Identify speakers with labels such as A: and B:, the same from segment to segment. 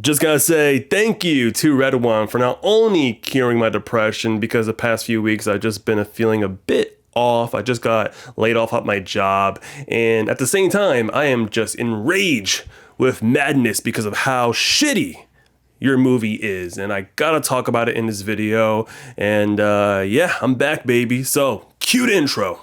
A: Just gotta say thank you to Red One for not only curing my depression, because the past few weeks I've just been feeling a bit off. I just got laid off at my job, and at the same time I am just enraged with madness because of how shitty your movie is, and I gotta talk about it in this video. And yeah, I'm back, baby. So cue the intro.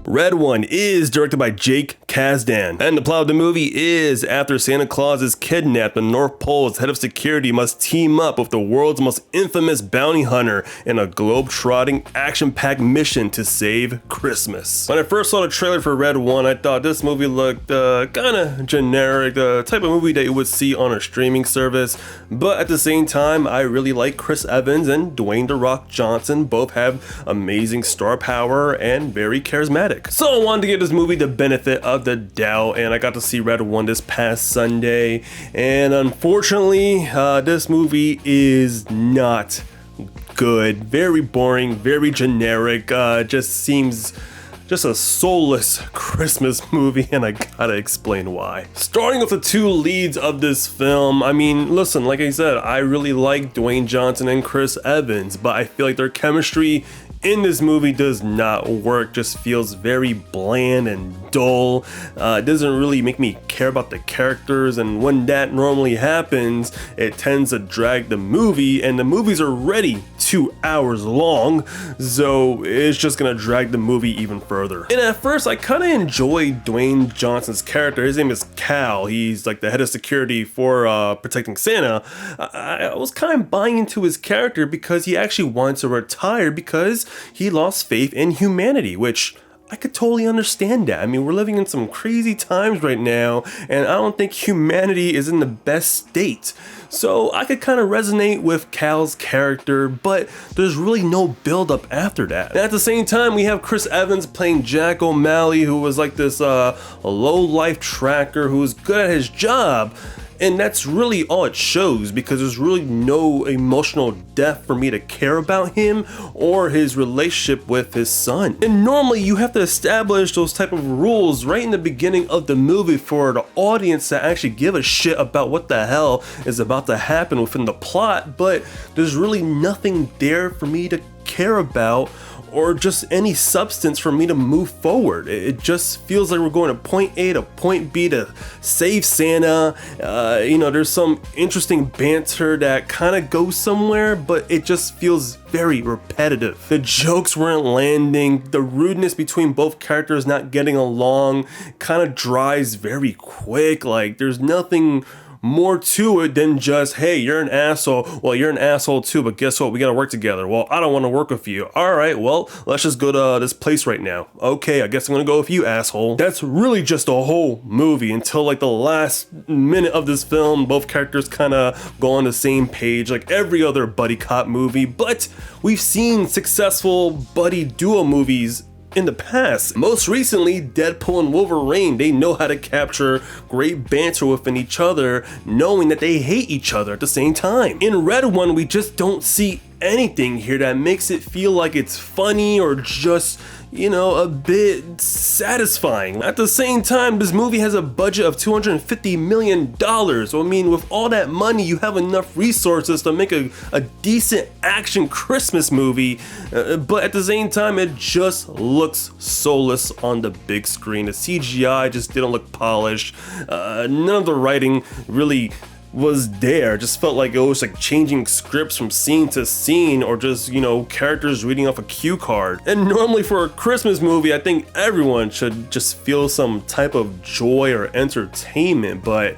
A: Red One is directed by Jake Kasdan, and the plot of the movie is after Santa Claus is kidnapped, the North Pole's head of security must team up with the world's most infamous bounty hunter in a globe-trotting, action-packed mission to save Christmas. When I first saw the trailer for Red One, I thought this movie looked kinda generic, the type of movie that you would see on a streaming service, but at the same time, I really like Chris Evans and Dwayne "The Rock" Johnson. Both have amazing star power and very charismatic. So I wanted to give this movie the benefit of the doubt, and I got to see Red One this past Sunday, and unfortunately, this movie is not good. Very boring, very generic, just seems just a soulless Christmas movie, and I gotta explain why. Starting with the two leads of this film, I mean, listen, like I said, I really like Dwayne Johnson and Chris Evans, but I feel like their chemistry in this movie does not work. Just feels very bland and dull. It doesn't really make me care about the characters, and when that normally happens, it tends to drag the movie, and the movie's already 2 hours long, so it's just gonna drag the movie even further. And at first, I kind of enjoyed Dwayne Johnson's character. His name is Cal. He's like the head of security for protecting Santa. I was kind of buying into his character because he actually wants to retire because he lost faith in humanity, which I could totally understand that. I mean, we're living in some crazy times right now, and I don't think humanity is in the best state. So I could kind of resonate with Cal's character, but there's really no build up after that. And at the same time, we have Chris Evans playing Jack O'Malley, who was like this low-life tracker who was good at his job. And that's really all it shows, because there's really no emotional depth for me to care about him or his relationship with his son. And normally you have to establish those type of rules right in the beginning of the movie for the audience to actually give a shit about what the hell is about to happen within the plot, but there's really nothing there for me to care about or just any substance for me to move forward. It just feels like we're going to point A to point B to save Santa. You know, there's some interesting banter that kind of goes somewhere, but it just feels very repetitive. The jokes weren't landing. The rudeness between both characters not getting along kind of dries very quick. Like, there's nothing more to it than just, hey, you're an asshole. Well, you're an asshole too, but guess what? We gotta work together. Well, I don't want to work with you. All right, well, let's just go to this place right now. Okay, I guess I'm gonna go with you, asshole. That's really just a whole movie until like the last minute of this film. Both characters kind of go on the same page like every other buddy cop movie, but we've seen successful buddy duo movies in the past. Most recently, Deadpool and Wolverine, they know how to capture great banter within each other, knowing that they hate each other at the same time. In Red One, we just don't see anything here that makes it feel like it's funny or just, you know, a bit satisfying. At the same time, this movie has a budget of $250 million. So, I mean, with all that money, you have enough resources to make a decent action Christmas movie, but at the same time, it just looks soulless on the big screen. The CGI just didn't look polished. None of the writing really was there. Just felt like it was like changing scripts from scene to scene, or just, you know, characters reading off a cue card. And normally for a Christmas movie, I think everyone should just feel some type of joy or entertainment, but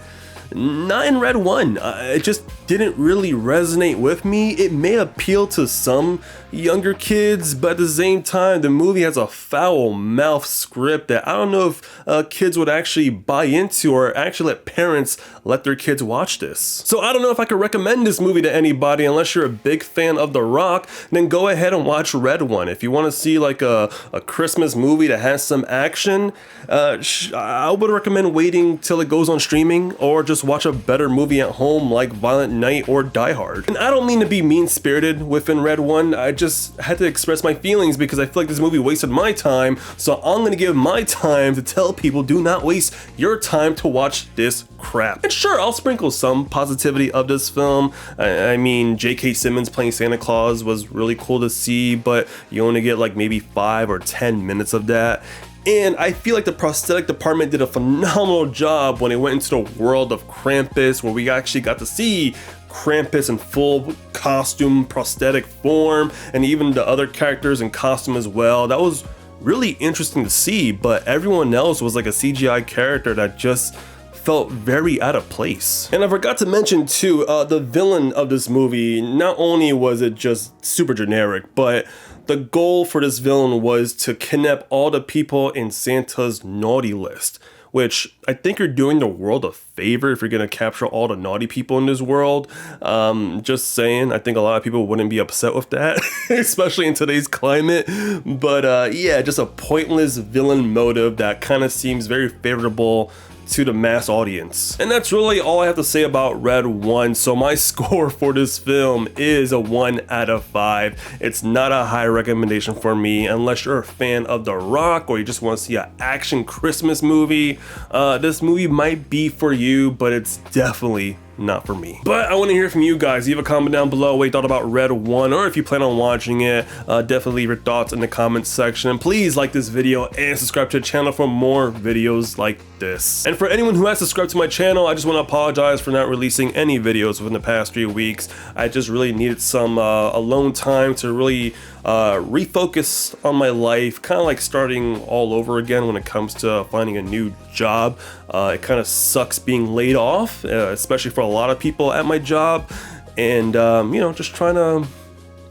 A: not in Red One. It just didn't really resonate with me. It may appeal to some younger kids, but at the same time, the movie has a foul-mouthed script that I don't know if kids would actually buy into, or actually let parents let their kids watch this. So I don't know if I could recommend this movie to anybody. Unless you're a big fan of The Rock, then go ahead and watch Red One. If you want to see like a Christmas movie that has some action, I would recommend waiting till it goes on streaming, or just watch a better movie at home like Violent Night or Die Hard. And I don't mean to be mean-spirited within Red One, I just had to express my feelings because I feel like this movie wasted my time, so I'm gonna give my time to tell people do not waste your time to watch this crap. And sure, I'll sprinkle some positivity of this film. I mean, J.K. Simmons playing Santa Claus was really cool to see, but you only get like maybe 5 or 10 minutes of that. And I feel like the prosthetic department did a phenomenal job when it went into the world of Krampus, where we actually got to see Krampus in full costume, prosthetic form, and even the other characters in costume as well. That was really interesting to see, but everyone else was like a CGI character that just felt very out of place. And I forgot to mention too, the villain of this movie, not only was it just super generic, but the goal for this villain was to kidnap all the people in Santa's naughty list, which I think you're doing the world a favor if you're gonna capture all the naughty people in this world. Just saying, I think a lot of people wouldn't be upset with that, especially in today's climate. But yeah, just a pointless villain motive that kind of seems very favorable to the mass audience. And that's really all I have to say about Red One. So my score for this film is a 1 out of 5. It's not a high recommendation for me unless you're a fan of The Rock or you just want to see an action Christmas movie. This movie might be for you, but it's definitely not for me. But I want to hear from you guys. Leave a comment down below what you thought about Red One, or if you plan on watching it, definitely leave your thoughts in the comments section. And please like this video and subscribe to the channel for more videos like this. And for anyone who has subscribed to my channel, I just want to apologize for not releasing any videos within the past 3 weeks. I just really needed some alone time to really refocus on my life, kind of like starting all over again when it comes to finding a new job. It kind of sucks being laid off, especially for a lot of people at my job, and you know, just trying to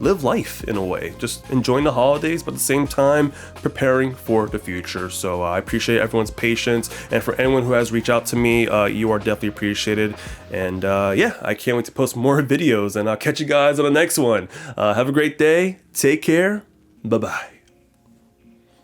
A: live life in a way, just enjoying the holidays, but at the same time preparing for the future. So I appreciate everyone's patience, and for anyone who has reached out to me, you are definitely appreciated. And yeah, I can't wait to post more videos, and I'll catch you guys on the next one. Have a great day, take care, bye bye.